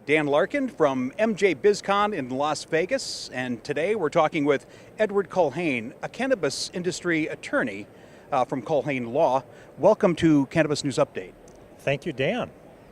Dan Larkin from MJ BizCon in Las Vegas, and today we're talking with Edward Culhane, a cannabis industry attorney from Culhane Law. Welcome to Cannabis News Update. Thank you, Dan.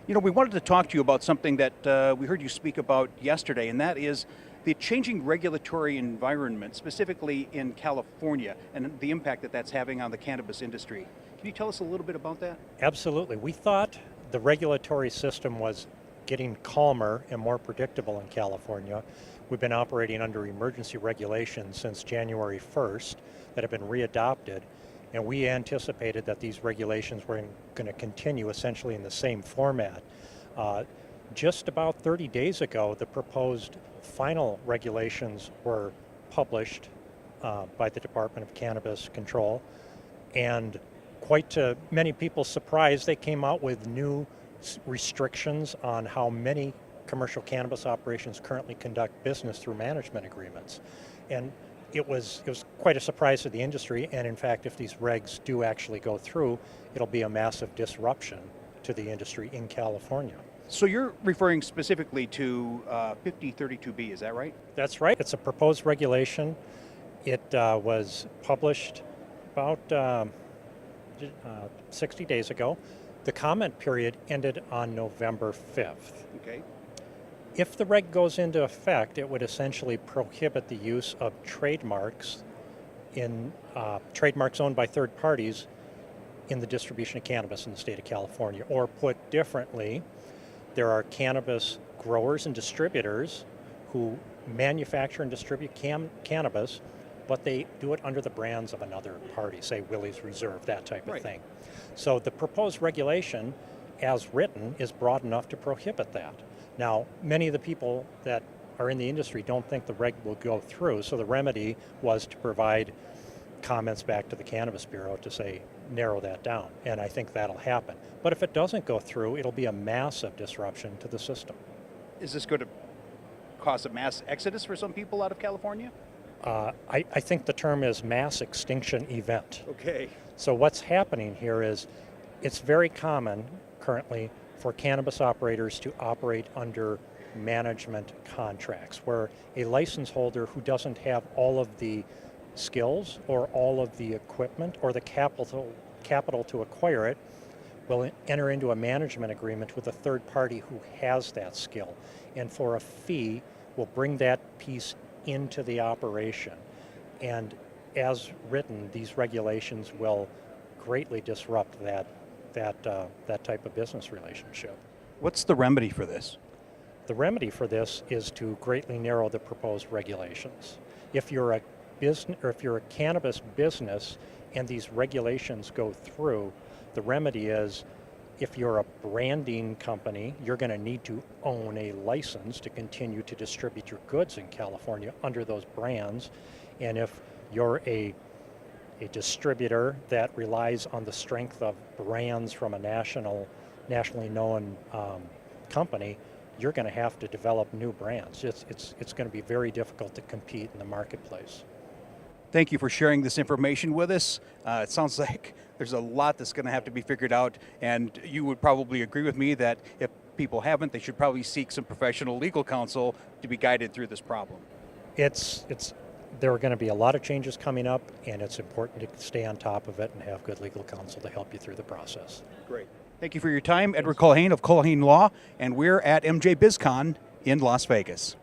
You know, we wanted to talk to you about something that we heard you speak about yesterday, and that is the changing regulatory environment, specifically in California, and the impact that that's having on the cannabis industry. Can you tell us a little bit about that? Absolutely. We thought the regulatory system was getting calmer and more predictable in California. We've been operating under emergency regulations since January 1st that have been readopted, and we anticipated that these regulations were going to continue essentially in the same format. Just about 30 days ago, the proposed final regulations were published by the Department of Cannabis Control, and quite to many people's surprise, they came out with new restrictions on how many commercial cannabis operations currently conduct business through management agreements. And it was quite a surprise to the industry, and in fact, if these regs do actually go through, it'll be a massive disruption to the industry in California. So you're referring specifically to 5032B, is that right? That's right. It's a proposed regulation. It was published about 60 days ago. The comment period ended on November 5th. Okay. If the reg goes into effect, it would essentially prohibit the use of trademarks trademarks owned by third parties in the distribution of cannabis in the state of California. Or put differently, there are cannabis growers and distributors who manufacture and distribute cannabis, but they do it under the brands of another party, say Willie's Reserve, that type of thing. So the proposed regulation, as written, is broad enough to prohibit that. Now, many of the people that are in the industry don't think the reg will go through, so the remedy was to provide comments back to the Cannabis Bureau to say, narrow that down, and I think that'll happen. But if it doesn't go through, it'll be a massive disruption to the system. Is this going to cause a mass exodus for some people out of California? I think the term is mass extinction event. Okay. So what's happening here is it's very common currently for cannabis operators to operate under management contracts, where a license holder who doesn't have all of the skills or all of the equipment or the capital to acquire it will enter into a management agreement with a third party who has that skill, and for a fee will bring that piece into the operation. And as written, these regulations will greatly disrupt that type of business relationship. What's the remedy for this? The remedy for this is to greatly narrow the proposed regulations. If you're a business, or if you're a cannabis business and these regulations go through, the remedy is, if you're a branding company, you're going to need to own a license to continue to distribute your goods in California under those brands. And if you're a distributor that relies on the strength of brands from a nationally known company, you're going to have to develop new brands. It's going to be very difficult to compete in the marketplace. Thank you for sharing this information with us. It sounds like there's a lot that's going to have to be figured out, and you would probably agree with me that if people haven't, they should probably seek some professional legal counsel to be guided through this problem. There are going to be a lot of changes coming up, and it's important to stay on top of it and have good legal counsel to help you through the process. Great. Thank you for your time. Edward Culhane of Culhane Law, and we're at MJ BizCon in Las Vegas.